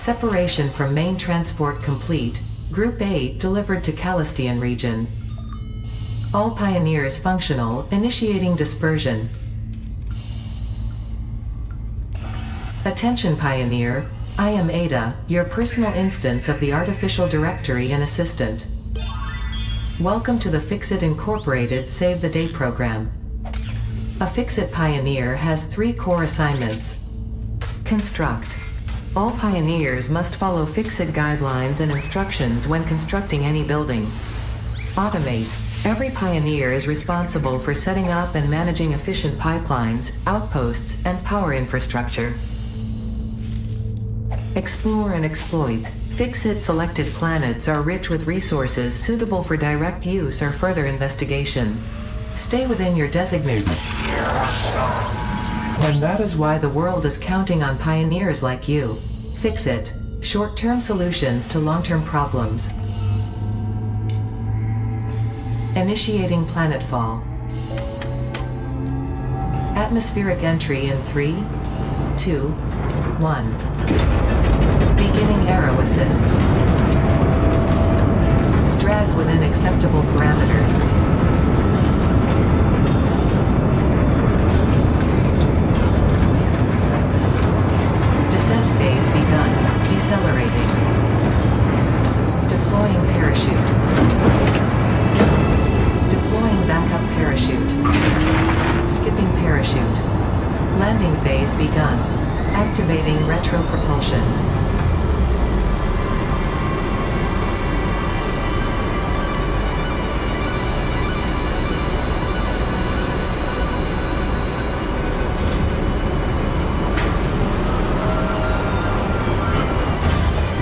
Separation from main transport complete. Group 8 delivered to Calistian region. All pioneers functional, initiating dispersion. Attention Pioneer, I am Ada, your personal instance of the artificial directory and assistant. Welcome to the FICSIT Incorporated Save the Day program. A FICSIT Pioneer has 3 core assignments. Construct. All pioneers must follow FICSIT guidelines and instructions when constructing any building. Automate. Every pioneer is responsible for setting up and managing efficient pipelines, outposts, and power infrastructure. Explore and exploit. FICSIT selected planets are rich with resources suitable for direct use or further investigation. Stay within your designated. And that is why the world is counting on pioneers like you. FICSIT. Short-term solutions to long-term problems. Initiating planetfall. Atmospheric entry in 3, 2, 1. Beginning arrow assist. Drag within acceptable parameters. Descent phase begun. Decelerating. Deploying parachute. Deploying backup parachute. Skipping parachute. Landing phase begun. Activating retropropulsion.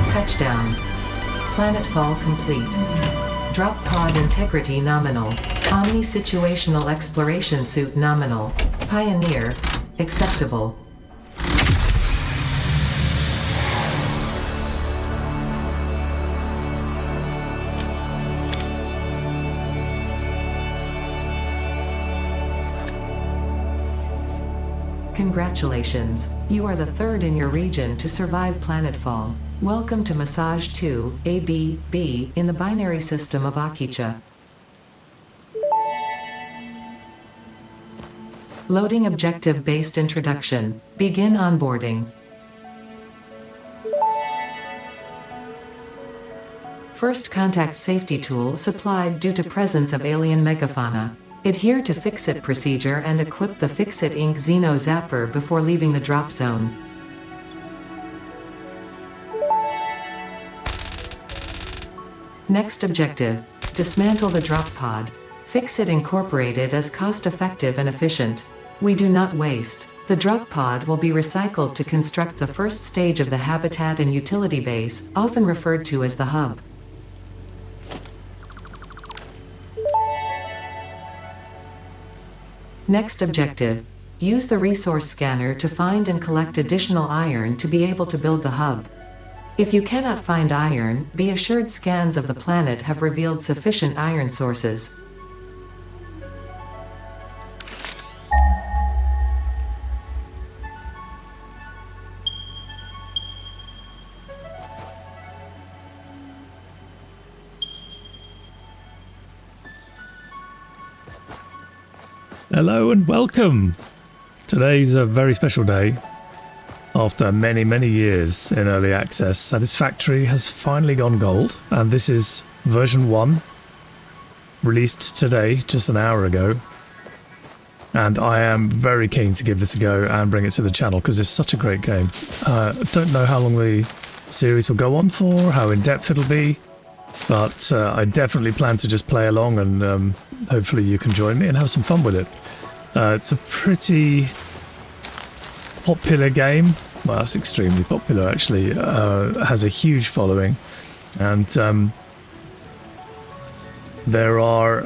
Touchdown. Planetfall complete. Drop pod integrity nominal. Omni-situational exploration suit nominal. Pioneer. Acceptable. Congratulations, you are the 3rd in your region to survive planetfall. Welcome to Massage 2, AB-B, in the binary system of Akicha. Loading objective-based introduction. Begin onboarding. First contact safety tool supplied due to presence of alien megafauna. Adhere to FICSIT procedure and equip the FICSIT Inc. Xeno Zapper before leaving the drop zone. Next objective. Dismantle the drop pod. FICSIT Incorporated is cost-effective and efficient. We do not waste. The drop pod will be recycled to construct the first stage of the habitat and utility base, often referred to as the hub. Next objective. Use the resource scanner to find and collect additional iron to be able to build the hub. If you cannot find iron, be assured scans of the planet have revealed sufficient iron sources. Hello and welcome! Today's a very special day. After many years in early access, Satisfactory has finally gone gold, and this is version 1, released today, just an hour ago. And I am very keen to give this a go and bring it to the channel because it's such a great game. Don't know how long the series will go on for, how in-depth it'll be, but I definitely plan to just play along and hopefully you can join me and have some fun with it. It's a pretty popular game. Well, it's extremely popular actually. Has a huge following, and there are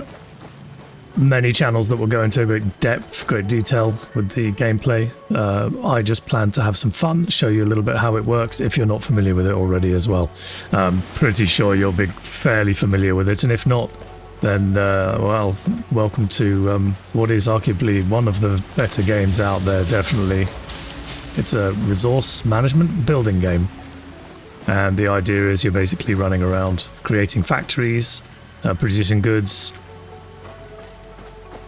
many channels that will go into great depth, great detail with the gameplay. I just plan to have some fun, show you a little bit how it works if you're not familiar with it already as well. Pretty sure you'll be fairly familiar with it, and if not, then well, welcome to what is arguably one of the better games out there, definitely. It's a resource management building game. And the idea is you're basically running around creating factories, producing goods,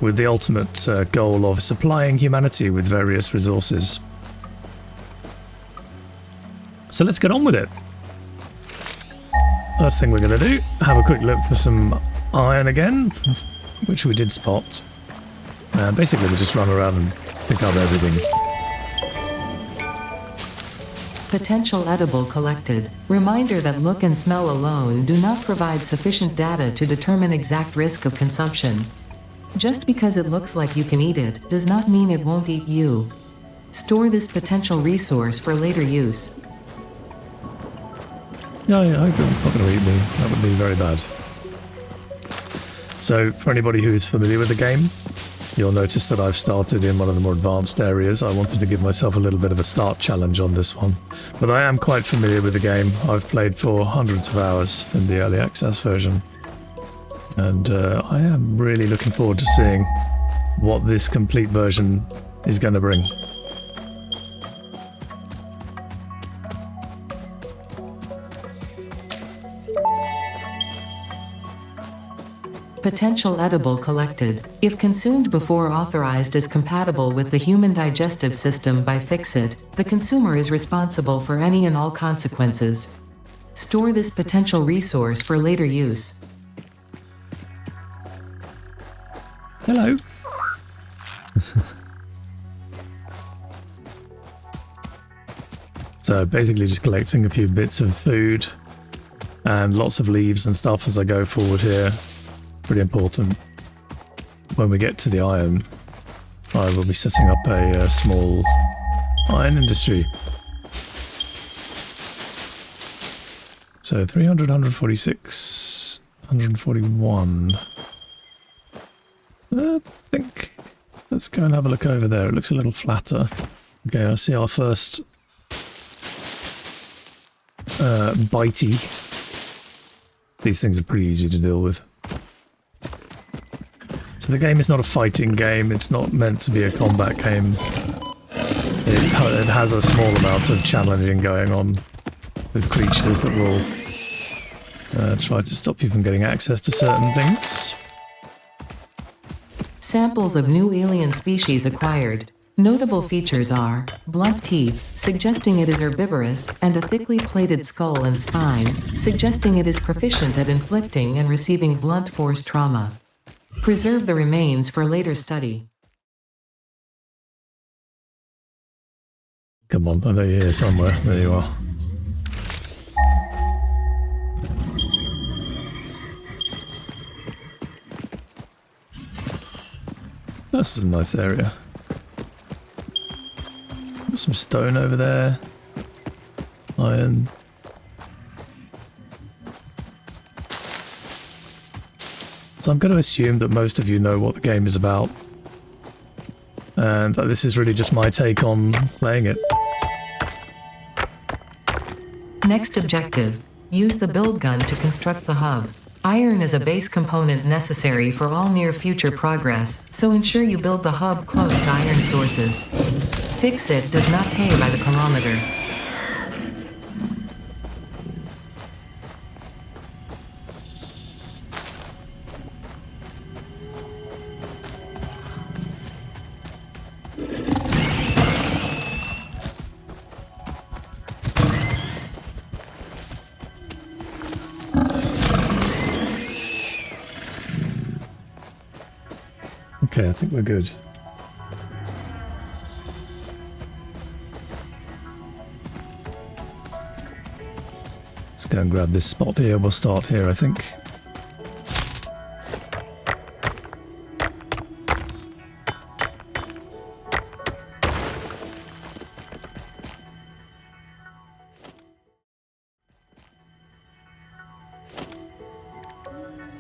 with the ultimate goal of supplying humanity with various resources. So let's get on with it. First thing we're going to do, have a quick look for some iron again, which we did spot. And basically we just run around and pick up everything. Potential edible collected. Reminder that look and smell alone do not provide sufficient data to determine exact risk of consumption. Just because it looks like you can eat it, does not mean it won't eat you. Store this potential resource for later use. No, I hope it's not going to eat me. That would be very bad. So, for anybody who is familiar with the game, you'll notice that I've started in one of the more advanced areas. I wanted to give myself a little bit of a start challenge on this one. But I am quite familiar with the game. I've played for hundreds of hours in the early access version. And I am really looking forward to seeing what this complete version is going to bring. Potential edible collected. If consumed before authorized as compatible with the human digestive system by FICSIT, the consumer is responsible for any and all consequences. Store this potential resource for later use. Hello. So basically just collecting a few bits of food and lots of leaves and stuff as I go forward here. Pretty important. When we get to the iron, I will be setting up a small iron industry. So 300, 146, 141. I think let's go and have a look over there. It looks a little flatter. Okay, I see our first bitey. These things are pretty easy to deal with. So the game is not a fighting game. It's not meant to be a combat game. It has a small amount of challenging going on with creatures that will try to stop you from getting access to certain things. Samples of new alien species acquired. Notable features are blunt teeth, suggesting it is herbivorous, and a thickly plated skull and spine, suggesting it is proficient at inflicting and receiving blunt force trauma. Preserve the remains for later study. Come on, I know you're here somewhere. There you are. This is a nice area. Got some stone over there. Iron. So I'm going to assume that most of you know what the game is about. And this is really just my take on playing it. Next objective. Use the build gun to construct the hub. Iron is a base component necessary for all near-future progress, so ensure you build the hub close to iron sources. FICSIT does not pay by the kilometer. Okay, I think we're good. Let's go and grab this spot here. We'll start here, I think.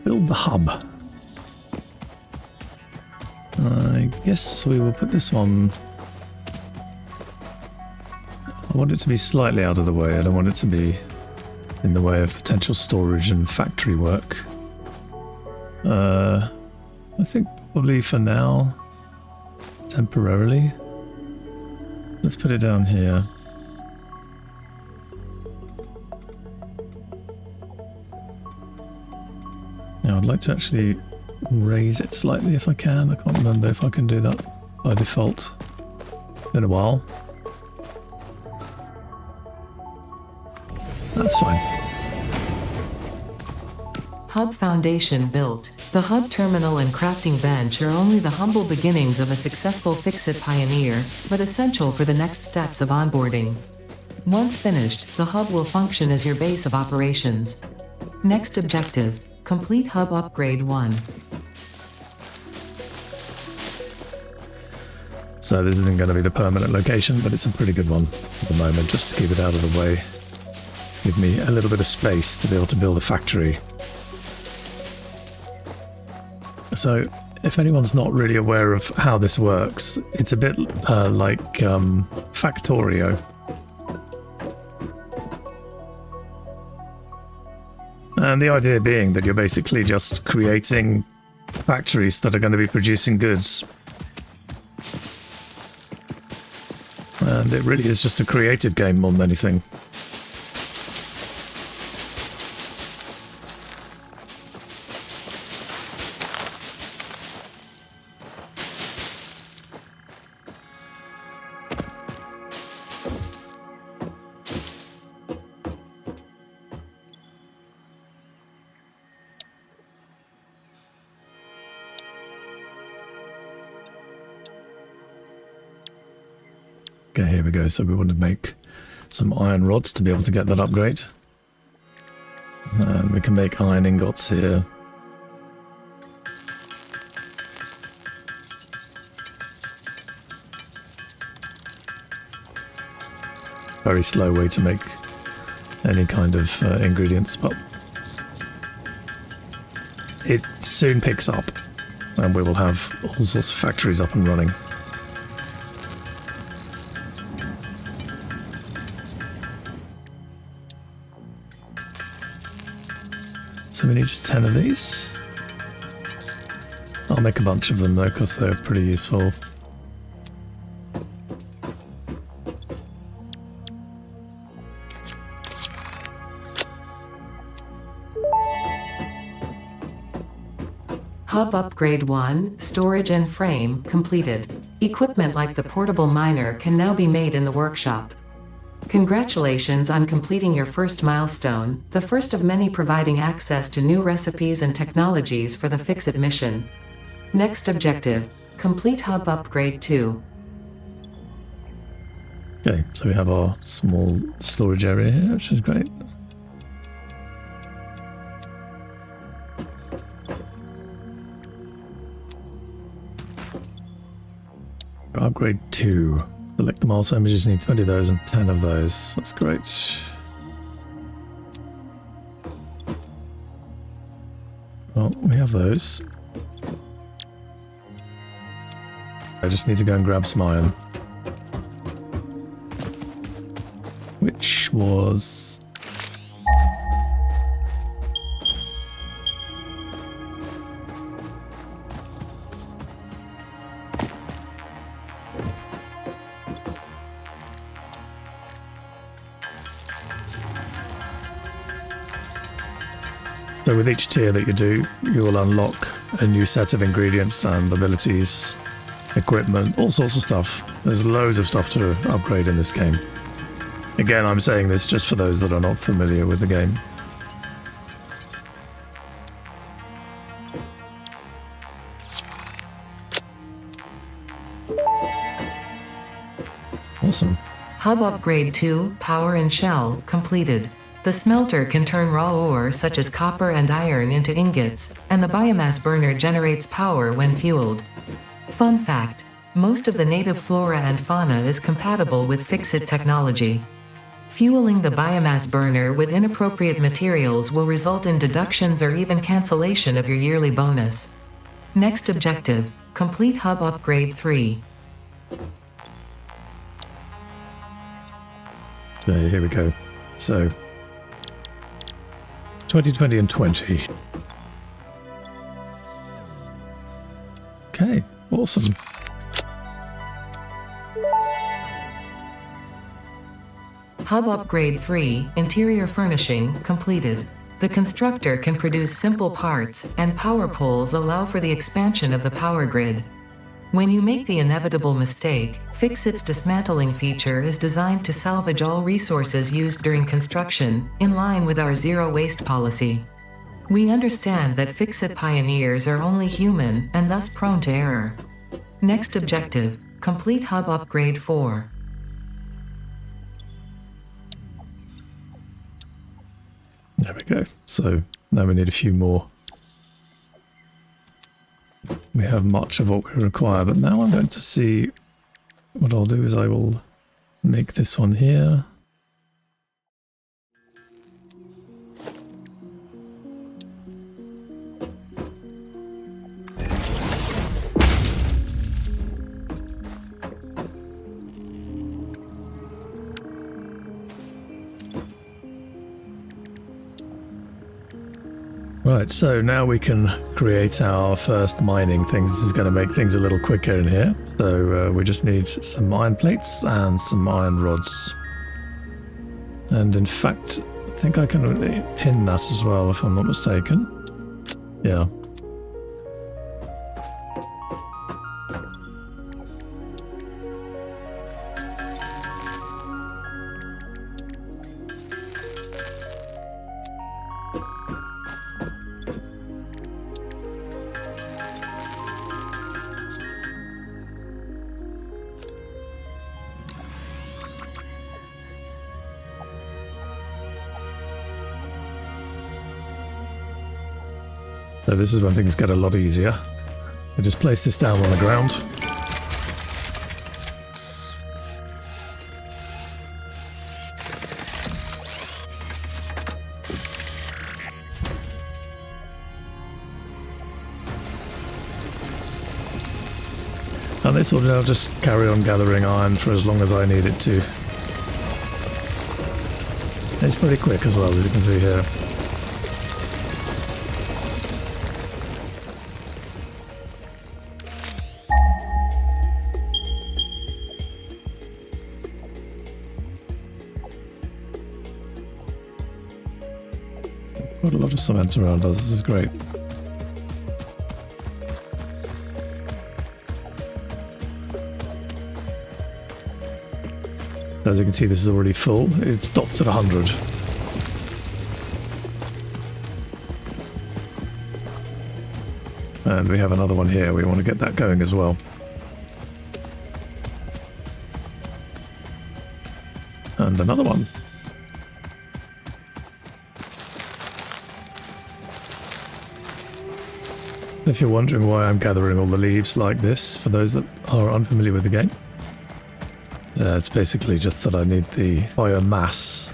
Build the hub. I guess we will put this one... I want it to be slightly out of the way. I don't want it to be in the way of potential storage and factory work. I think probably for now, temporarily. Let's put it down here. Now I'd like to actually raise it slightly if I can. I can't remember if I can do that by default. Been a while. That's fine. Hub foundation built. The hub terminal and crafting bench are only the humble beginnings of a successful FICSIT pioneer, but essential for the next steps of onboarding. Once finished, the hub will function as your base of operations. Next objective, complete hub upgrade 1. So this isn't going to be the permanent location, but it's a pretty good one at the moment, just to keep it out of the way. Give me a little bit of space to be able to build a factory. So, if anyone's not really aware of how this works, it's a bit like Factorio. And the idea being that you're basically just creating factories that are going to be producing goods. And it really is just a creative game more than anything. Okay, here we go. So we want to make some iron rods to be able to get that upgrade. And we can make iron ingots here. Very slow way to make any kind of ingredients, but it soon picks up and we will have all sorts of factories up and running. So we need just 10 of these. I'll make a bunch of them though, because they're pretty useful. Hub upgrade 1, storage and frame, completed. Equipment like the portable miner can now be made in the workshop. Congratulations on completing your first milestone, the first of many providing access to new recipes and technologies for the FICSIT mission. Next objective, complete hub upgrade 2. Okay, so we have our small storage area here, which is great. Upgrade 2. Select the milestone images, need 20 of those and 10 of those. That's great. Well, we have those. I just need to go and grab some iron. Which was... So with each tier that you do, you will unlock a new set of ingredients and abilities, equipment, all sorts of stuff. There's loads of stuff to upgrade in this game. Again, I'm saying this just for those that are not familiar with the game. Awesome. Hub upgrade 2, power and shell, completed. The smelter can turn raw ore such as copper and iron into ingots, and the biomass burner generates power when fueled. Fun fact, most of the native flora and fauna is compatible with FICSIT technology. Fueling the biomass burner with inappropriate materials will result in deductions or even cancellation of your yearly bonus. Next objective, complete hub upgrade 3. Okay, here we go. So 2020 and 20. Okay, awesome. Hub upgrade 3, interior furnishing, completed. The constructor can produce simple parts, and power poles allow for the expansion of the power grid. When you make the inevitable mistake, FICSIT's dismantling feature is designed to salvage all resources used during construction, in line with our zero-waste policy. We understand that FICSIT pioneers are only human, and thus prone to error. Next objective, complete Hub Upgrade 4. There we go. So now we need a few more. We have much of what we require, but now I'm going to see what I'll do is I will make this one here. Right, so now we can create our first mining things. This is going to make things a little quicker in here. So we just need some iron plates and some iron rods. And in fact, I think I can pin that as well, if I'm not mistaken. Yeah. So this is when things get a lot easier. I just place this down on the ground. And this will now just carry on gathering iron for as long as I need it to. It's pretty quick as well, as you can see here. Quite a lot of cement around us, this is great. As you can see, this is already full. It stops at 100. And we have another one here. We want to get that going as well. And another one. If you're wondering why I'm gathering all the leaves like this, for those that are unfamiliar with the game, it's basically just that I need the biomass.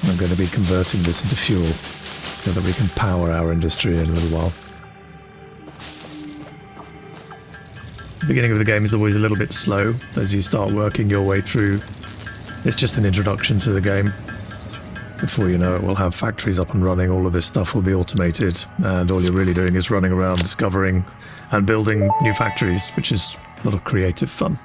I'm going to be converting this into fuel so that we can power our industry in a little while. The beginning of the game is always a little bit slow as you start working your way through. It's just an introduction to the game. Before you know it, we'll have factories up and running, all of this stuff will be automated, and all you're really doing is running around discovering and building new factories, which is a lot of creative fun.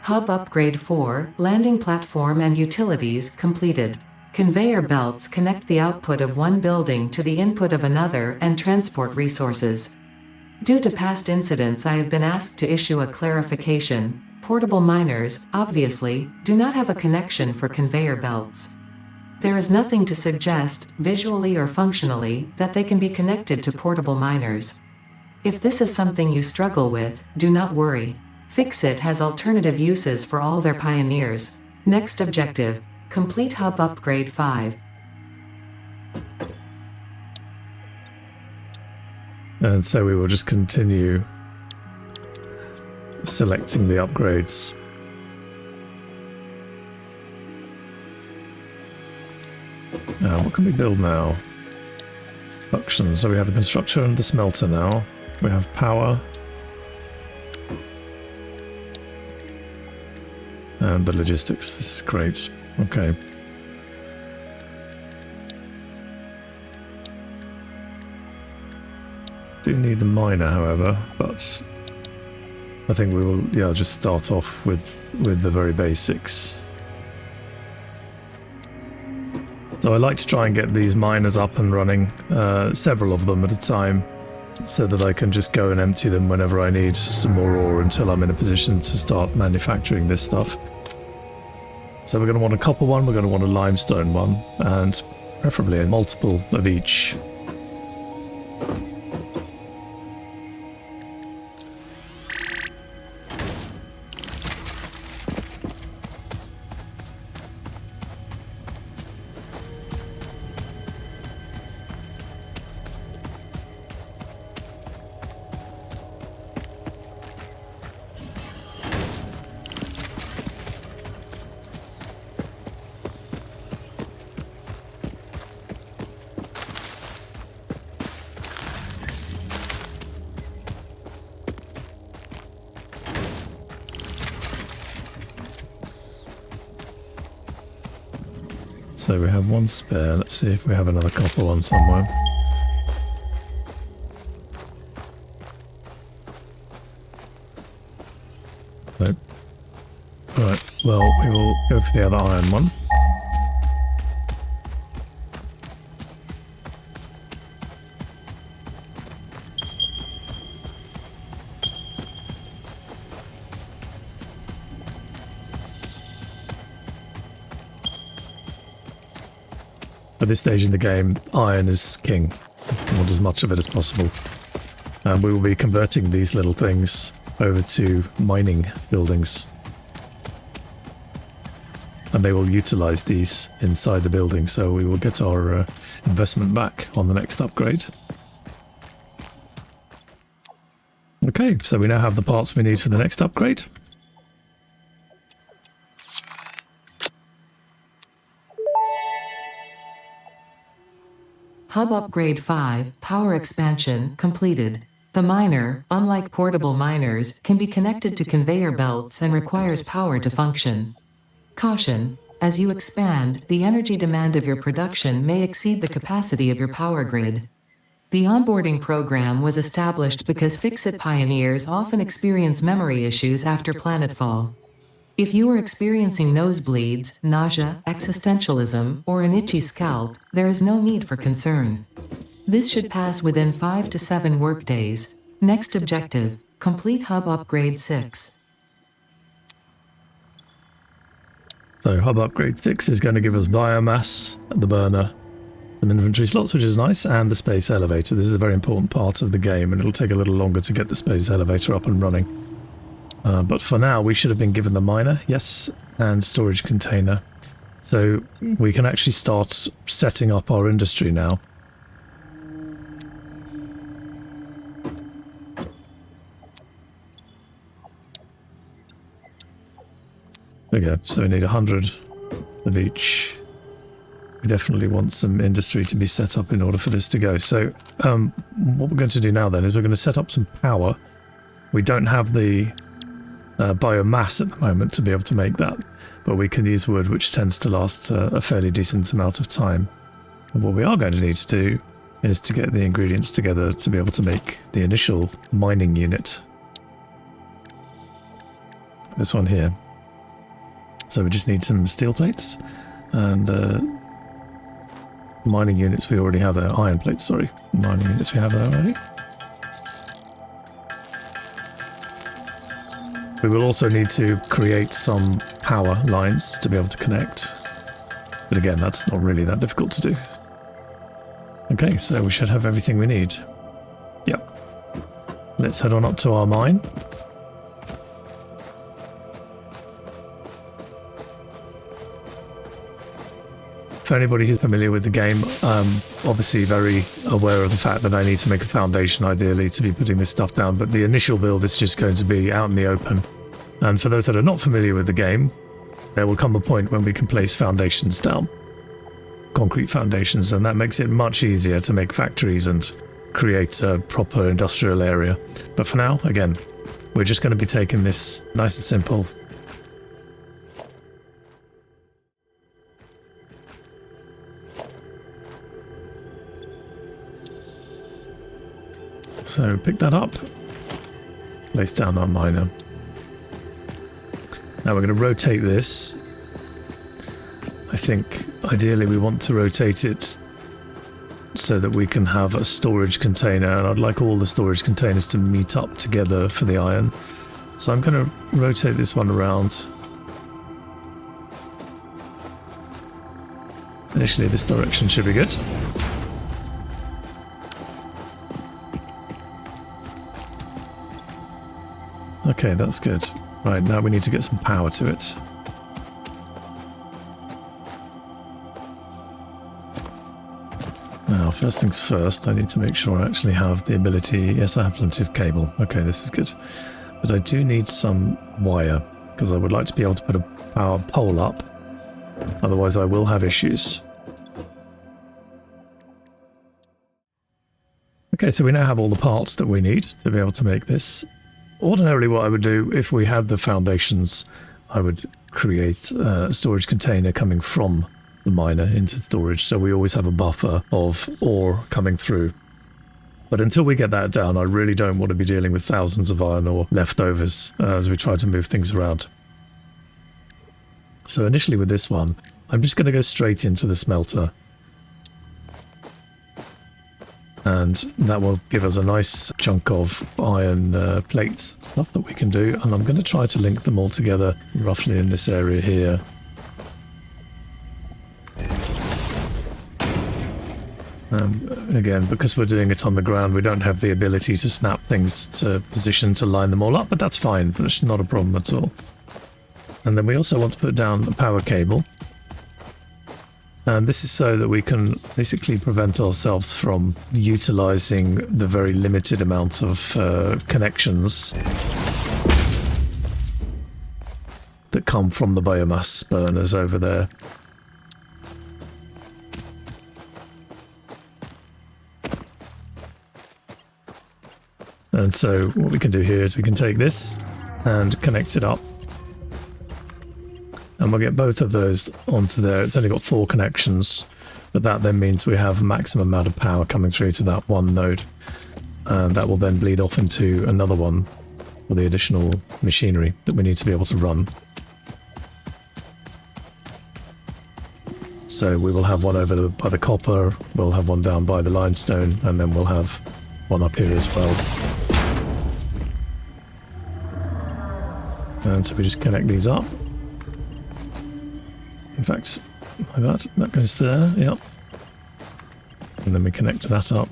Hub Upgrade 4, landing platform and utilities completed. Conveyor belts connect the output of one building to the input of another and transport resources. Due to past incidents, I have been asked to issue a clarification. Portable miners, obviously, do not have a connection for conveyor belts. There is nothing to suggest, visually or functionally, that they can be connected to portable miners. If this is something you struggle with, do not worry. FICSIT has alternative uses for all their pioneers. Next objective, complete Hub Upgrade 5. And so we will just continue selecting the upgrades. Now, what can we build now? Production. So we have the constructor and the smelter now. We have power. And the logistics. This is great. Okay. Do need the miner, however, but I think we will, just start off with the very basics. So I like to try and get these miners up and running, several of them at a time, so that I can just go and empty them whenever I need some more ore until I'm in a position to start manufacturing this stuff. So we're going to want a copper one, we're going to want a limestone one, and preferably a multiple of each. So we have one spare. Let's see if we have another copper one somewhere. Nope. Alright, well, we will go for the other iron one. At this stage in the game, iron is king. I want as much of it as possible. And we will be converting these little things over to mining buildings. And they will utilize these inside the building, so we will get our investment back on the next upgrade. Okay, so we now have the parts we need for the next upgrade. Hub Upgrade 5, Power Expansion, completed. The miner, unlike portable miners, can be connected to conveyor belts and requires power to function. Caution: as you expand, the energy demand of your production may exceed the capacity of your power grid. The onboarding program was established because FICSIT pioneers often experience memory issues after planetfall. If you are experiencing nosebleeds, nausea, existentialism, or an itchy scalp, there is no need for concern. This should pass within 5 to 7 workdays. Next objective: complete Hub Upgrade 6. So Hub Upgrade 6 is going to give us biomass, the burner, some inventory slots, which is nice, and the space elevator. This is a very important part of the game, and it'll take a little longer to get the space elevator up and running. But for now, we should have been given the miner, yes, and storage container. So we can actually start setting up our industry now. Okay, so we need 100 of each. We definitely want some industry to be set up in order for this to go. So what we're going to do now then is we're going to set up some power. We don't have the biomass at the moment to be able to make that, but we can use wood, which tends to last a fairly decent amount of time. And what we are going to need to do is to get the ingredients together to be able to make the initial mining unit. This one here. So we just need some steel plates and mining units we already have there. Iron plates, sorry. Mining units we have there already. We will also need to create some power lines to be able to connect. But again, that's not really that difficult to do. Okay, so we should have everything we need. Yep. Let's head on up to our mine. For anybody who's familiar with the game, obviously very aware of the fact that I need to make a foundation ideally to be putting this stuff down, but the initial build is just going to be out in the open. And for those that are not familiar with the game, there will come a point when we can place foundations down. Concrete foundations, and that makes it much easier to make factories and create a proper industrial area. But for now, again, we're just going to be taking this nice and simple. So pick that up, place down our miner. Now we're going to rotate this. I think ideally we want to rotate it so that we can have a storage container, and I'd like all the storage containers to meet up together for the iron. So I'm going to rotate this one around. Initially this direction should be good. Okay, that's good. Right, now we need to get some power to it. Now, first things first, I need to make sure I actually have the ability... Yes, I have plenty of cable. Okay, this is good. But I do need some wire, because I would like to be able to put a power pole up. Otherwise I will have issues. Okay, so we now have all the parts that we need to be able to make this. Ordinarily what I would do, if we had the foundations, I would create a storage container coming from the miner into storage, so we always have a buffer of ore coming through. But until we get that down, I really don't want to be dealing with thousands of iron ore leftovers as we try to move things around. So initially with this one, I'm just going to go straight into the smelter. And that will give us a nice chunk of iron plates, stuff that we can do. And I'm going to try to link them all together roughly in this area here. Again, because we're doing it on the ground, we don't have the ability to snap things to position to line them all up, but that's fine. It's not a problem at all. And then we also want to put down a power cable. And this is so that we can basically prevent ourselves from utilizing the very limited amount of connections that come from the biomass burners over there. And so what we can do here is we can take this and connect it up. And we'll get both of those onto there. It's only got 4 connections, but that then means we have a maximum amount of power coming through to that one node. And that will then bleed off into another one for the additional machinery that we need to be able to run. So we will have one over by the copper, we'll have one down by the limestone, and then we'll have one up here as well. And so we just connect these up. In fact, like that goes there, yep. And then we connect that up,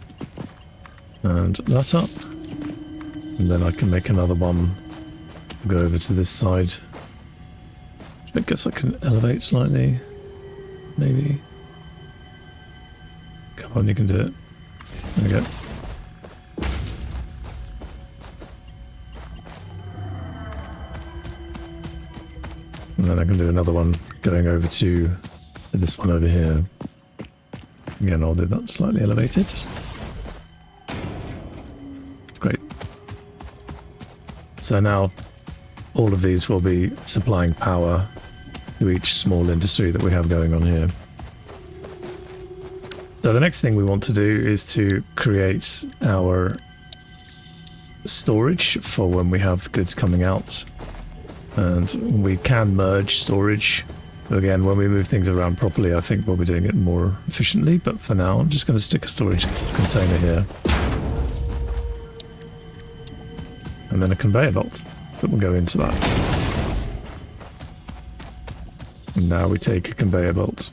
and that up. And then I can make another one, go over to this side. I guess I can elevate slightly, maybe. Come on, you can do it. There we go. And then I can do another one going over to this one over here. Again, I'll do that slightly elevated. It's great. So now all of these will be supplying power to each small industry that we have going on here. So the next thing we want to do is to create our storage for when we have goods coming out. And we can merge storage. Again, when we move things around properly, I think we'll be doing it more efficiently. But for now, I'm just going to stick a storage container here. And then a conveyor belt that will go into that. And now we take a conveyor belt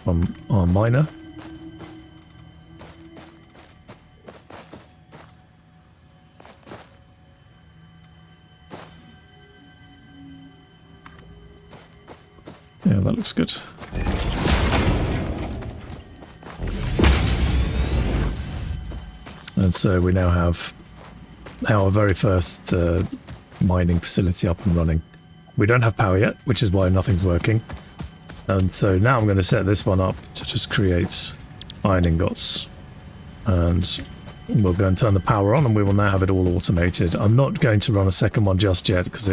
from our miner. Yeah, that looks good. And so we now have our very first mining facility up and running. We don't have power yet, which is why nothing's working. And so now I'm going to set this one up to just create iron ingots. And we'll go and turn the power on, and we will now have it all automated. I'm not going to run a second one just yet, because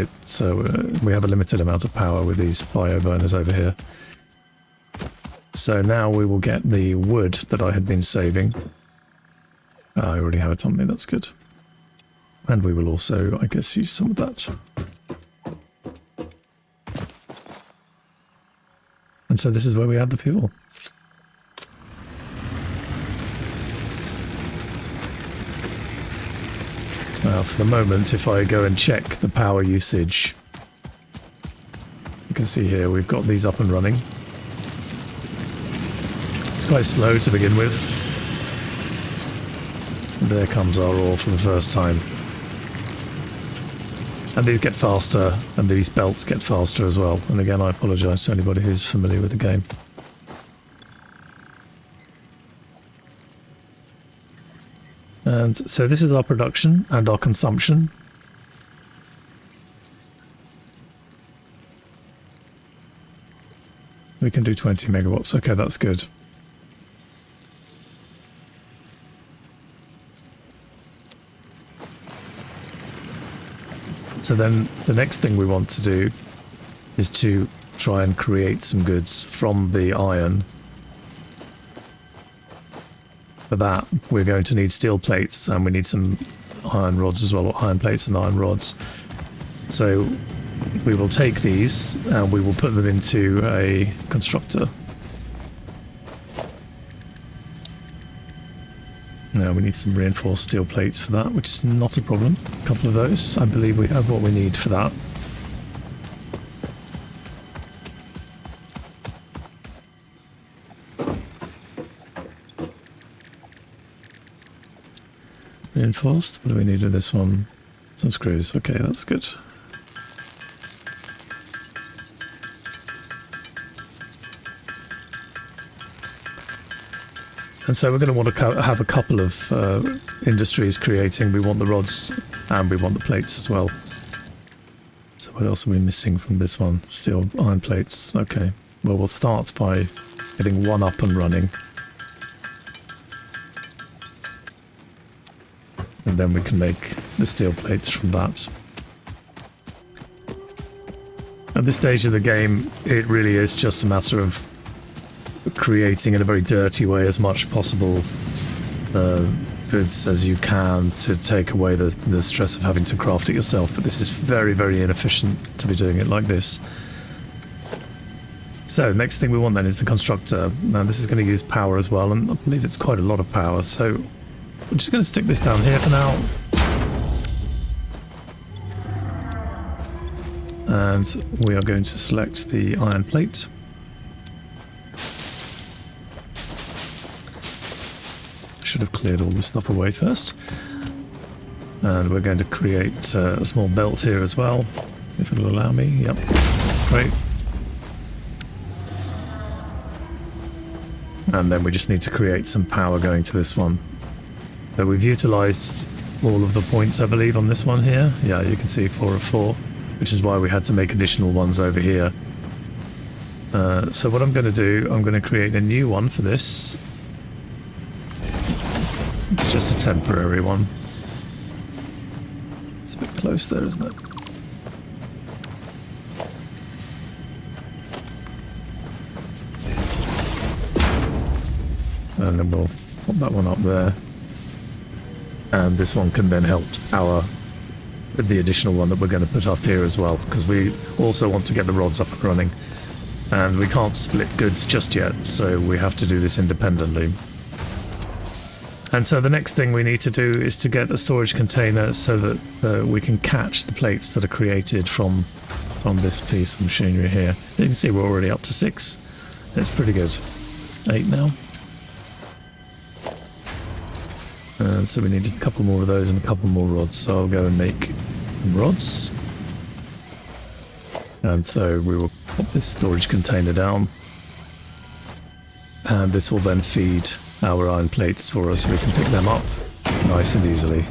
we have a limited amount of power with these bio burners over here. So now we will get the wood that I had been saving. I already have it on me, that's good. And we will also, I guess, use some of that. And so this is where we add the fuel. Now, for the moment, if I go and check the power usage, you can see here we've got these up and running. It's quite slow to begin with. And there comes our ore for the first time. And these get faster, and these belts get faster as well. And again, I apologise to anybody who's familiar with the game. And so this is our production and our consumption. We can do 20 megawatts. Okay, that's good. So then the next thing we want to do is to try and create some goods from the iron. For that, we're going to need steel plates, and we need some iron rods as well, or iron plates and iron rods. So we will take these and we will put them into a constructor. Now we need some reinforced steel plates for that, which is not a problem. A couple of those. I believe we have what we need for that. Reinforced? What do we need with this one? Some screws. Okay, that's good. And so we're going to want to have a couple of industries creating. We want the rods and we want the plates as well. So what else are we missing from this one? Steel iron plates. Okay. Well, we'll start by getting one up and running. And then we can make the steel plates from that. At this stage of the game, it really is just a matter of creating in a very dirty way as much possible goods as you can to take away the stress of having to craft it yourself. But this is very, very inefficient to be doing it like this. So next thing we want then is the constructor. Now this is going to use power as well, and I believe it's quite a lot of power. So we're just going to stick this down here for now. And we are going to select the iron plate. Should have cleared all this stuff away first. And we're going to create a small belt here as well, if it'll allow me. Yep, that's great. And then we just need to create some power going to this one. So we've utilised all of the points, I believe, on this one here. Yeah, you can see 4 of 4, which is why we had to make additional ones over here. So what I'm going to do, I'm going to create a new one for this. It's just a temporary one. It's a bit close there, isn't it? And then we'll pop that one up there. And this one can then help the additional one that we're going to put up here as well, because we also want to get the rods up and running. And we can't split goods just yet, so we have to do this independently. And so the next thing we need to do is to get a storage container so that we can catch the plates that are created from this piece of machinery here. You can see we're already up to 6. That's pretty good. 8 now. And so we need a couple more of those and a couple more rods. So I'll go and make rods. And so we will pop this storage container down. And this will then feed our iron plates for us so we can pick them up nice and easily.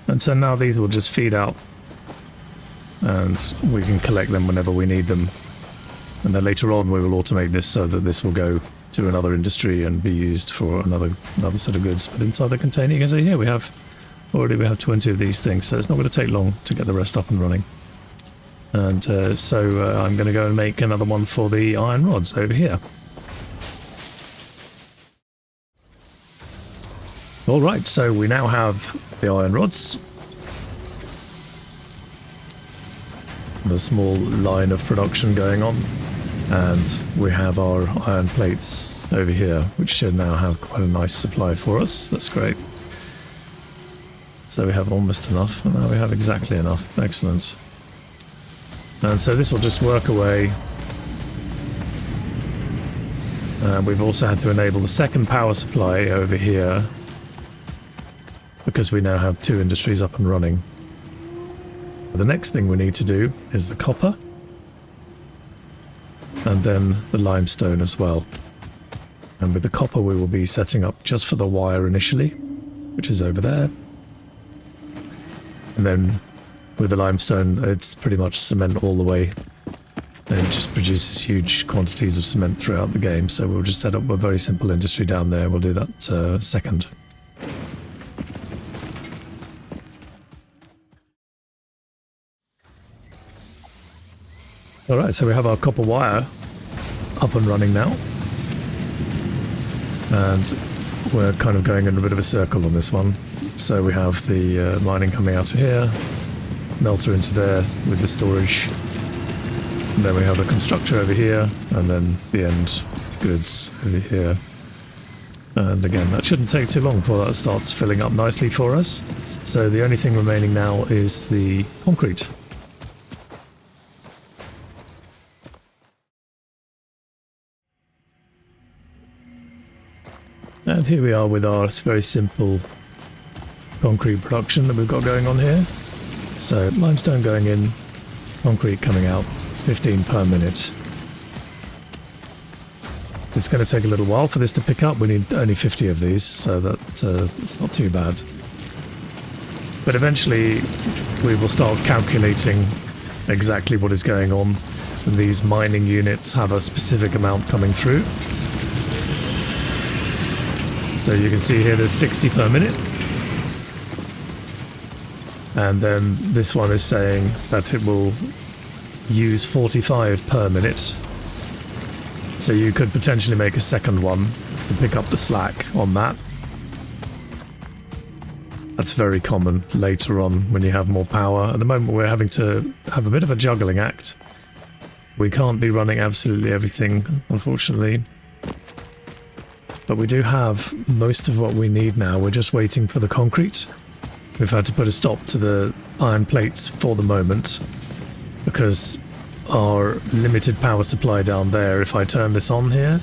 And so now these will just feed out and we can collect them whenever we need them. And then later on we will automate this so that this will go to another industry and be used for another set of goods. But inside the container you can see here we have 20 of these things, so it's not going to take long to get the rest up and running. And so I'm going to go and make another one for the iron rods over here. Alright, so we now have the iron rods. a small line of production going on. And we have our iron plates over here, which should now have quite a nice supply for us. That's great. So we have almost enough, and now we have exactly enough. Excellent. And so this will just work away. We've also had to enable the second power supply over here, because we now have 2 industries up and running. The next thing we need to do is the copper, and then the limestone as well. And with the copper we will be setting up just for the wire initially, which is over there. And then with the limestone it's pretty much cement all the way. And it just produces huge quantities of cement throughout the game, so we'll just set up a very simple industry down there. We'll do that second. Alright, so we have our copper wire up and running now. And we're kind of going in a bit of a circle on this one. So we have the mining coming out of here, melter into there with the storage. And then we have the constructor over here, and then the end goods over here. And again, that shouldn't take too long before that starts filling up nicely for us. So the only thing remaining now is the concrete. And here we are with our very simple concrete production that we've got going on here. So limestone going in, concrete coming out, 15 per minute. It's going to take a little while for this to pick up. We need only 50 of these, so that it's not too bad. But eventually we will start calculating exactly what is going on. And these mining units have a specific amount coming through. So you can see here there's 60 per minute. And then this one is saying that it will use 45 per minute. So you could potentially make a second one to pick up the slack on that. That's very common later on when you have more power. At the moment we're having to have a bit of a juggling act. We can't be running absolutely everything, unfortunately. But we do have most of what we need now. We're just waiting for the concrete. We've had to put a stop to the iron plates for the moment because our limited power supply down there, if I turn this on here,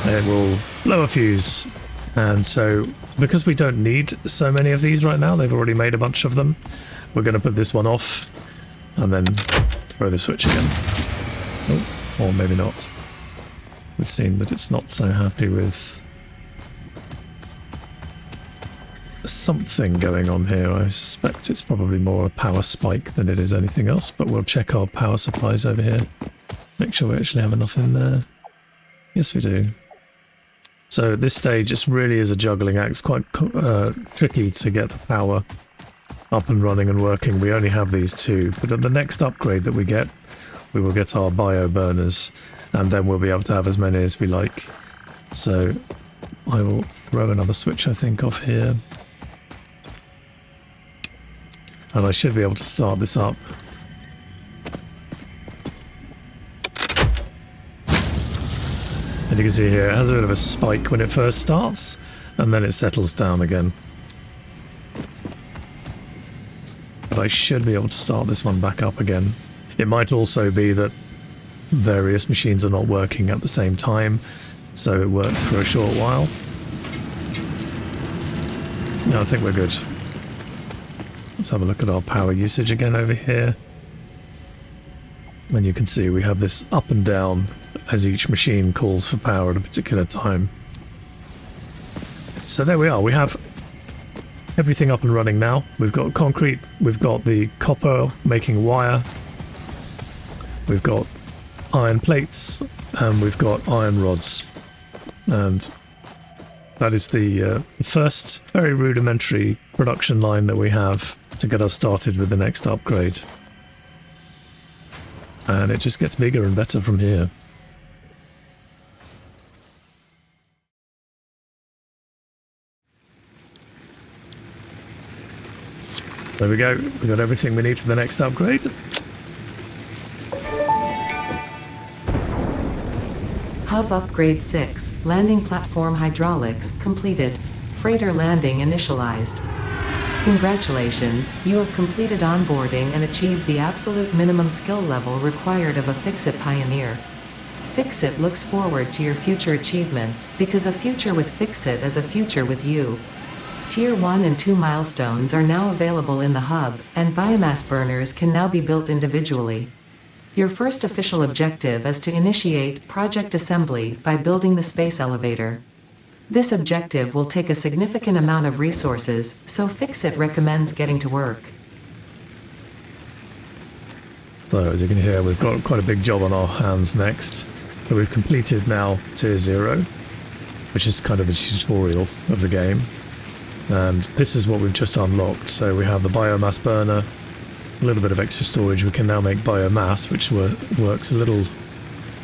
it will blow a fuse. And so because we don't need so many of these right now, they've already made a bunch of them, we're going to put this one off and then throw the switch again. Oh, or maybe not. It would seem that it's not so happy with something going on here. I suspect it's probably more a power spike than it is anything else, but we'll check our power supplies over here. Make sure we actually have enough in there. Yes, we do. So at this stage, it really is a juggling act. It's quite tricky to get the power up and running and working. We only have these 2, but at the next upgrade that we get, we will get our bio burners, and then we'll be able to have as many as we like. So I will throw another switch, I think, off here. And I should be able to start this up. And you can see here, it has a bit of a spike when it first starts, and then it settles down again. But I should be able to start this one back up again. It might also be that various machines are not working at the same time, so it works for a short while. No, I think we're good. Let's have a look at our power usage again over here. And you can see we have this up and down as each machine calls for power at a particular time. So there we are. We have everything up and running now. We've got concrete, we've got the copper making wire, we've got iron plates, and we've got iron rods. And that is the first very rudimentary production line that we have to get us started with the next upgrade. And it just gets bigger and better from here. There we go. We got everything we need for the next upgrade. Hub Upgrade 6, Landing Platform Hydraulics, completed. Freighter landing initialized. Congratulations, you have completed onboarding and achieved the absolute minimum skill level required of a FICSIT pioneer. FICSIT looks forward to your future achievements, because a future with FICSIT is a future with you. Tier 1 and 2 milestones are now available in the hub, and biomass burners can now be built individually. Your first official objective is to initiate project assembly by building the space elevator. This objective will take a significant amount of resources, so FICSIT recommends getting to work. So as you can hear, we've got quite a big job on our hands next. So we've completed now Tier 0, which is kind of the tutorial of the game. And this is what we've just unlocked. So we have the biomass burner, a little bit of extra storage. We can now make biomass, which works a little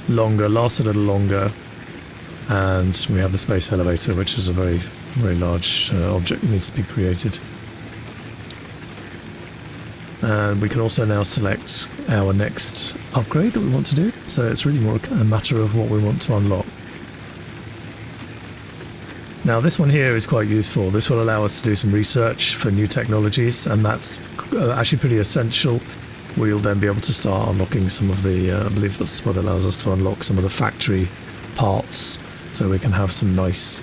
longer, lasts a little longer. And we have the space elevator, which is a very, very large object that needs to be created. And we can also now select our next upgrade that we want to do. So it's really more a matter of what we want to unlock. Now this one here is quite useful. This will allow us to do some research for new technologies, and that's actually pretty essential. We'll then be able to start unlocking some of the, I believe that's what allows us to unlock some of the factory parts, so we can have some nice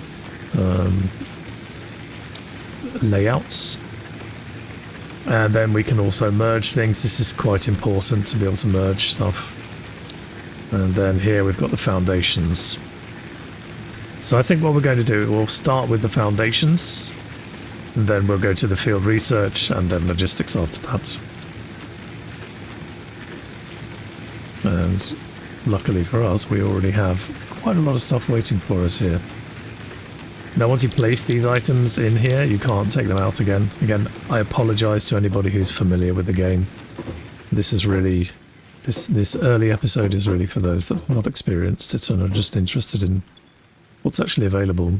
layouts. And then we can also merge things. This is quite important to be able to merge stuff. And then here we've got the foundations. So I think what we're going to do, we'll start with the foundations, and then we'll go to the field research, and then logistics after that. And luckily for us, we already have quite a lot of stuff waiting for us here. Now once you place these items in here, you can't take them out again. Again, I apologise to anybody who's familiar with the game. This is really... This early episode is really for those that have not experienced it and are just interested in what's actually available.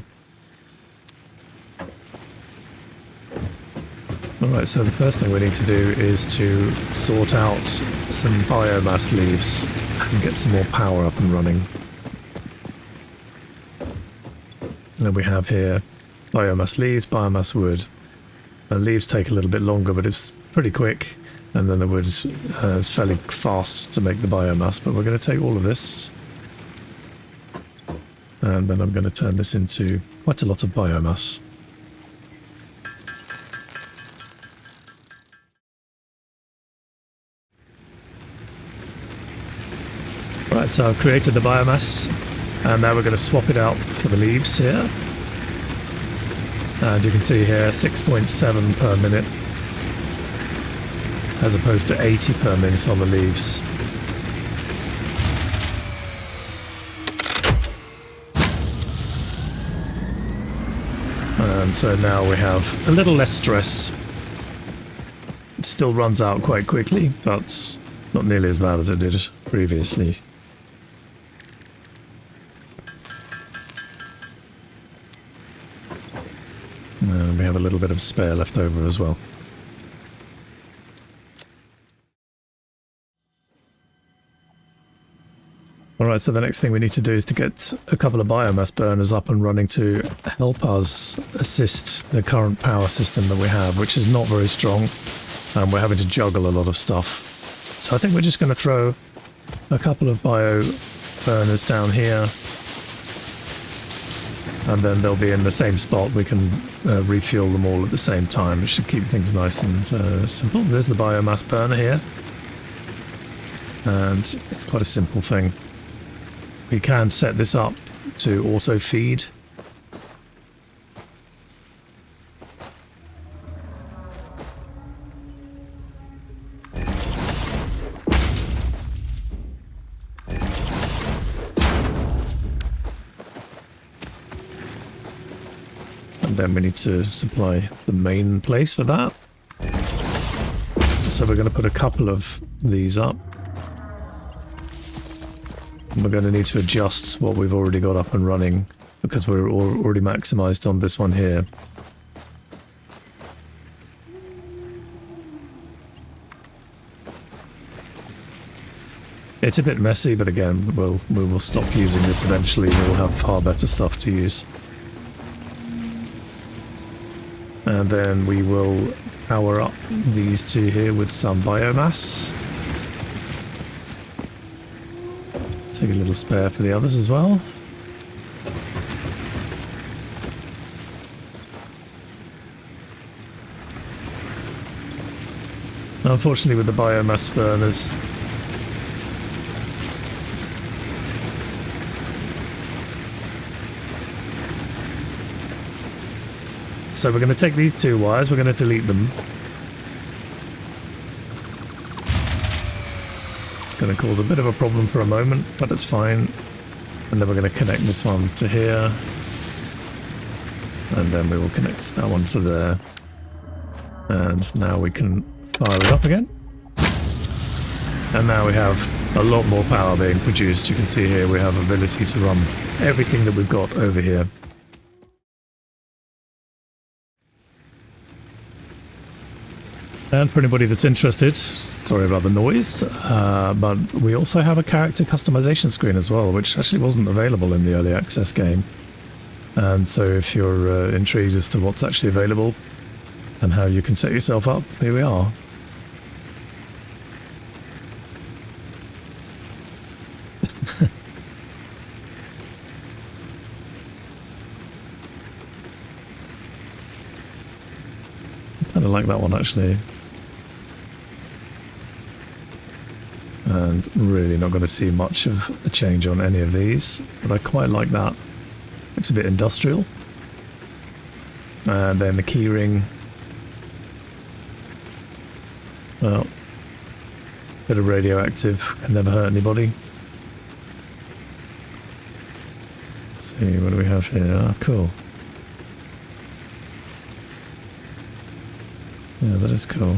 Alright, so the first thing we need to do is to sort out some biomass leaves and get some more power up and running. And we have here biomass leaves, biomass wood. Leaves take a little bit longer, but it's pretty quick. And then the wood is fairly fast to make the biomass, but we're going to take all of this. And then I'm going to turn this into quite a lot of biomass. Right, so I've created the biomass, and now we're going to swap it out for the leaves here. And you can see here 6.7 per minute, as opposed to 80 per minute on the leaves. And so now we have a little less stress. It still runs out quite quickly, but not nearly as bad as it did previously. And we have a little bit of spare left over as well. Alright, so the next thing we need to do is to get a couple of biomass burners up and running to help us assist the current power system that we have, which is not very strong, and we're having to juggle a lot of stuff. So I think we're just going to throw a couple of bio burners down here, and then they'll be in the same spot. We can refuel them all at the same time. It should keep things nice and simple. There's the biomass burner here, and it's quite a simple thing. We can set this up to auto feed. And then we need to supply the main place for that. So we're going to put a couple of these up. We're going to need to adjust what we've already got up and running, because we're already maximized on this one here. It's a bit messy, but again, we will stop using this eventually. We'll have far better stuff to use. And then we will power up these two here with some biomass. Take a little spare for the others as well. Unfortunately, with the biomass burners, so we're going to take these two wires, we're going to delete them. It's going to cause a bit of a problem for a moment, but it's fine. And then we're going to connect this one to here. And then we will connect that one to there. And now we can fire it up again. And now we have a lot more power being produced. You can see here we have ability to run everything that we've got over here. And for anybody that's interested, sorry about the noise, but we also have a character customization screen as well, which actually wasn't available in the early access game. And so if you're intrigued as to what's actually available and how you can set yourself up, here we are. Kind of like that one actually. And really not going to see much of a change on any of these, but I quite like that. Looks a bit industrial. And then the keyring. Well, bit of radioactive, can never hurt anybody. Let's see, what do we have here? Ah, cool. Yeah, that is cool.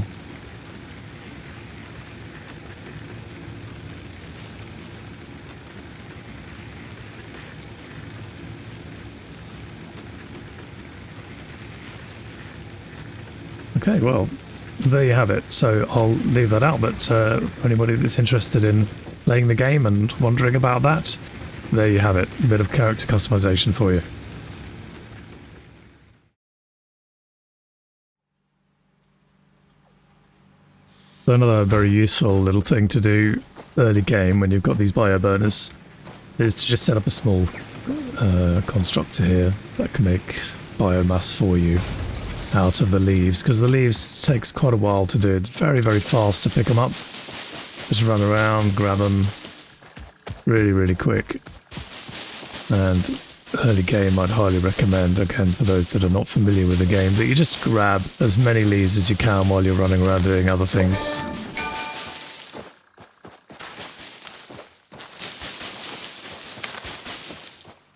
Okay, well, there you have it. So I'll leave that out, but for anybody that's interested in playing the game and wondering about that, there you have it. A bit of character customization for you. So another very useful little thing to do early game when you've got these bio burners is to just set up a small constructor here that can make biomass for you out of the leaves, because the leaves takes quite a while to do. It's very, very fast to pick them up. Just run around, grab them really, really quick. And early game I'd highly recommend, again, for those that are not familiar with the game, that you just grab as many leaves as you can while you're running around doing other things.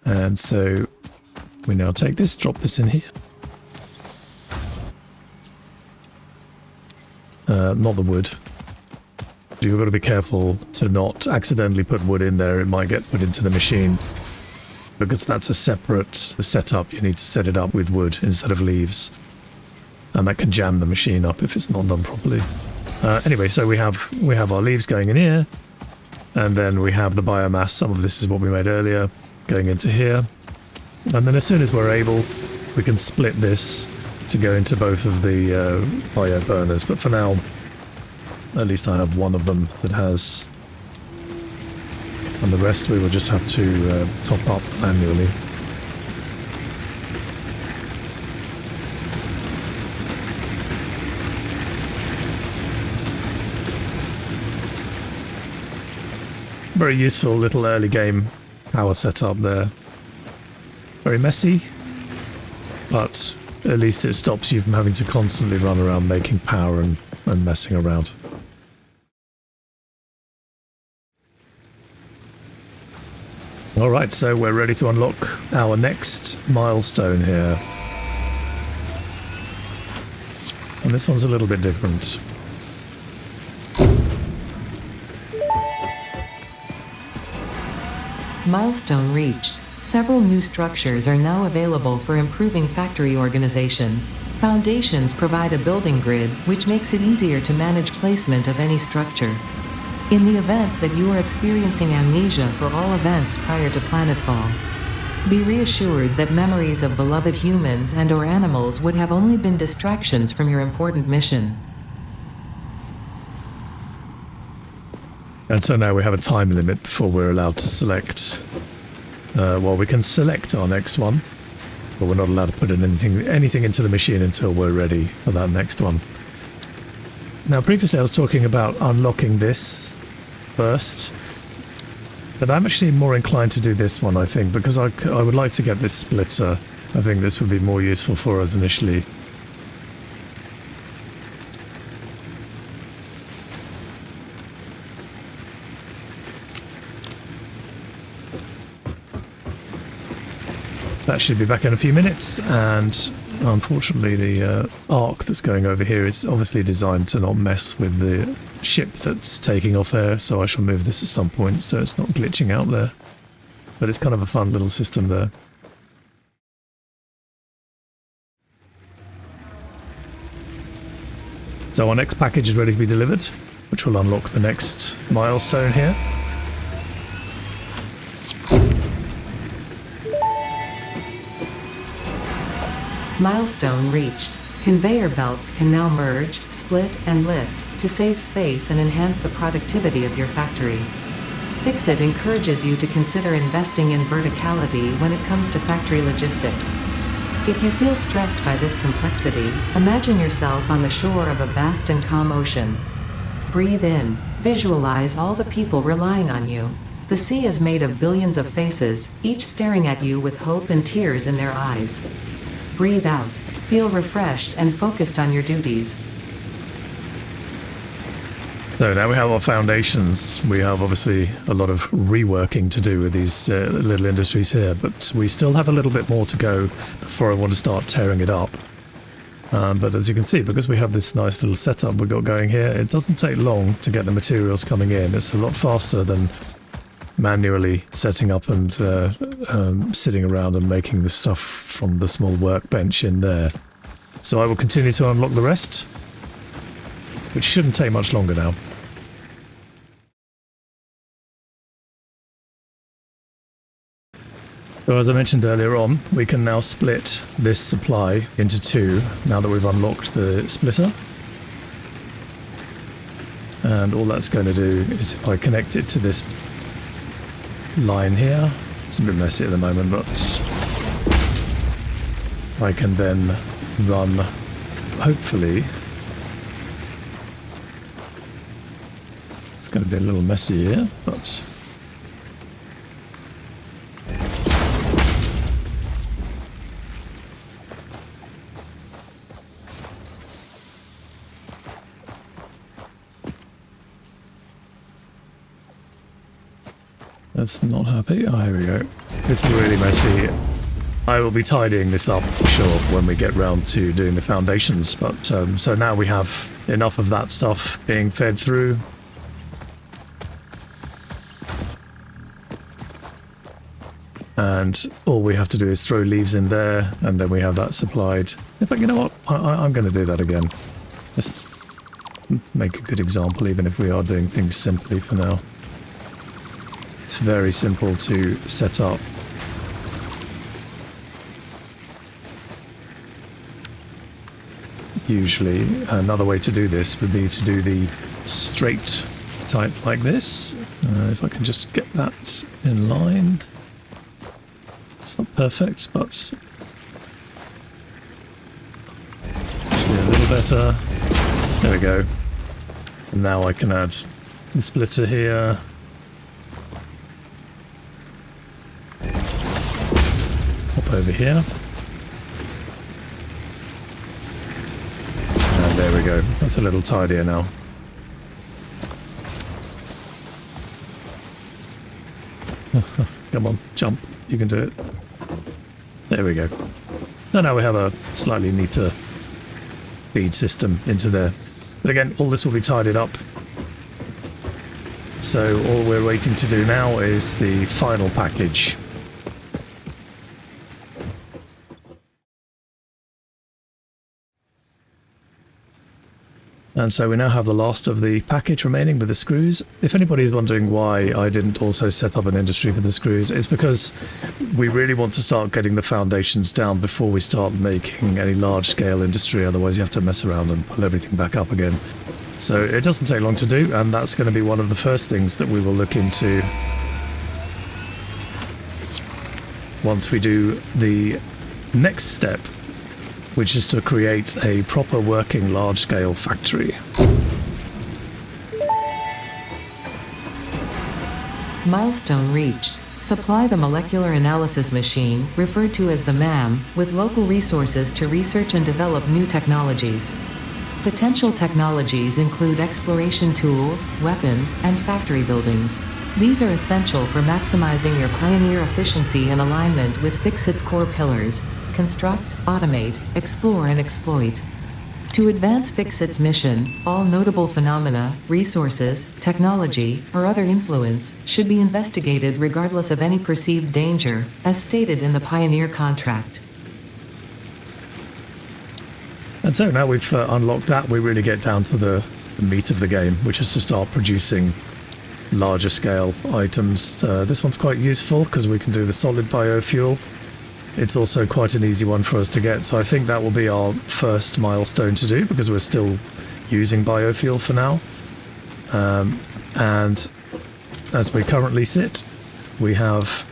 And so we now take this, drop this in here. Not the wood. You've got to be careful to not accidentally put wood in there. It might get put into the machine, because that's a separate setup. You need to set it up with wood instead of leaves, and that can jam the machine up if it's not done properly. Anyway, so we have our leaves going in here, and then we have the biomass. Some of this is what we made earlier going into here, and then as soon as we're able, we can split this to go into both of the bio burners. But for now, at least I have one of them that has, and the rest we will just have to top up manually. Very useful little early game power setup there. Very messy, but at least it stops you from having to constantly run around making power and messing around. Alright, so we're ready to unlock our next milestone here. And this one's a little bit different. Milestone reached. Several new structures are now available for improving factory organization. Foundations provide a building grid, which makes it easier to manage placement of any structure. In the event that you are experiencing amnesia for all events prior to planetfall, be reassured that memories of beloved humans and/or animals would have only been distractions from your important mission. And so now we have a time limit before we're allowed to select. Well, we can select our next one, but we're not allowed to put in anything into the machine until we're ready for that next one. Now, previously I was talking about unlocking this first, but I'm actually more inclined to do this one, I think, because I would like to get this splitter. I think this would be more useful for us initially. That should be back in a few minutes, and unfortunately the arc that's going over here is obviously designed to not mess with the ship that's taking off there, so I shall move this at some point so it's not glitching out there. But it's kind of a fun little system there. So our next package is ready to be delivered, which will unlock the next milestone here. Milestone reached. Conveyor belts can now merge, split, and lift to save space and enhance the productivity of your factory. FICSIT encourages you to consider investing in verticality when it comes to factory logistics. If you feel stressed by this complexity, imagine yourself on the shore of a vast and calm ocean. Breathe in. Visualize all the people relying on you. The sea is made of billions of faces, each staring at you with hope and tears in their eyes. Breathe out. Feel refreshed and focused on your duties. So now we have our foundations. We have obviously a lot of reworking to do with these little industries here, but we still have a little bit more to go before I want to start tearing it up. But as you can see, because we have this nice little setup we've got going here, it doesn't take long to get the materials coming in. It's a lot faster than manually setting up and sitting around and making the stuff from the small workbench in there. So I will continue to unlock the rest, which shouldn't take much longer now. So as I mentioned earlier on, we can now split this supply into two now that we've unlocked the splitter. And all that's going to do is if I connect it to this line here, it's a bit messy at the moment, but I can then run, hopefully, it's going to be a little messy here, but that's not happy. Oh, here we go. It's really messy. I will be tidying this up, sure, when we get round to doing the foundations, but so now we have enough of that stuff being fed through. And all we have to do is throw leaves in there, and then we have that supplied. In fact, you know what? I'm going to do that again. Let's make a good example, even if we are doing things simply for now. It's very simple to set up. Usually, another way to do this would be to do the straight type like this. If I can just get that in line. It's not perfect, but actually a little better. There we go. And now I can add the splitter here. Hop over here. And there we go. That's a little tidier now. Come on, jump. You can do it. There we go. So now we have a slightly neater feed system into there. But again, all this will be tidied up. So all we're waiting to do now is the final package. And so we now have the last of the package remaining with the screws. If anybody's wondering why I didn't also set up an industry for the screws, it's because we really want to start getting the foundations down before we start making any large-scale industry. Otherwise you have to mess around and pull everything back up again. So it doesn't take long to do, and that's going to be one of the first things that we will look into once we do the next step, which is to create a proper working large-scale factory. Milestone reached. Supply the molecular analysis machine, referred to as the MAM, with local resources to research and develop new technologies. Potential technologies include exploration tools, weapons, and factory buildings. These are essential for maximizing your Pioneer efficiency and alignment with FICSIT's core pillars: construct, automate, explore, and exploit. To advance FICSIT's mission, all notable phenomena, resources, technology, or other influence should be investigated regardless of any perceived danger, as stated in the Pioneer contract. And so now we've unlocked that, we really get down to the meat of the game, which is to start producing larger scale items. This one's quite useful because we can do the solid biofuel. It's also quite an easy one for us to get, so I think that will be our first milestone to do, because we're still using biofuel for now. And as we currently sit, we have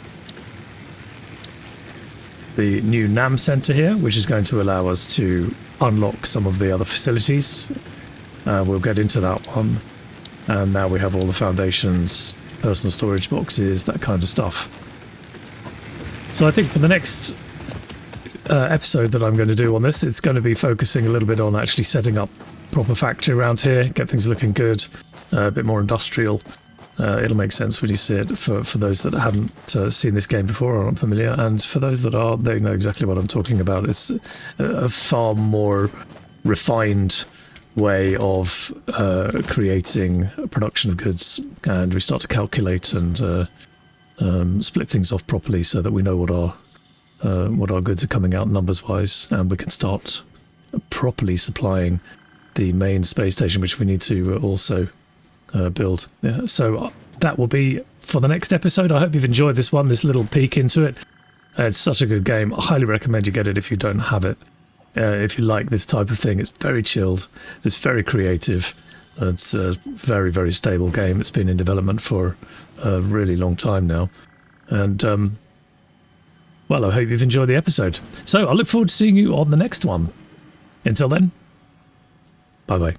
the new NAM center here, which is going to allow us to unlock some of the other facilities. We'll get into that one. And now we have all the foundations, personal storage boxes, that kind of stuff. So I think for the next episode that I'm going to do on this, it's going to be focusing a little bit on actually setting up proper factory around here, get things looking good, a bit more industrial. It'll make sense when you see it for those that haven't seen this game before or aren't familiar, and for those that are, they know exactly what I'm talking about. It's a far more refined way of creating production of goods, and we start to calculate and split things off properly so that we know what our goods are coming out numbers wise, and we can start properly supplying the main space station, which we need to also build. Yeah, so that will be for the next episode. I hope you've enjoyed this one, this little peek into it. It's such a good game. I highly recommend you get it if you don't have it. If you like this type of thing, it's very chilled, it's very creative, it's a very, very stable game. It's been in development for a really long time now. And, well, I hope you've enjoyed the episode. So I look forward to seeing you on the next one. Until then, bye-bye.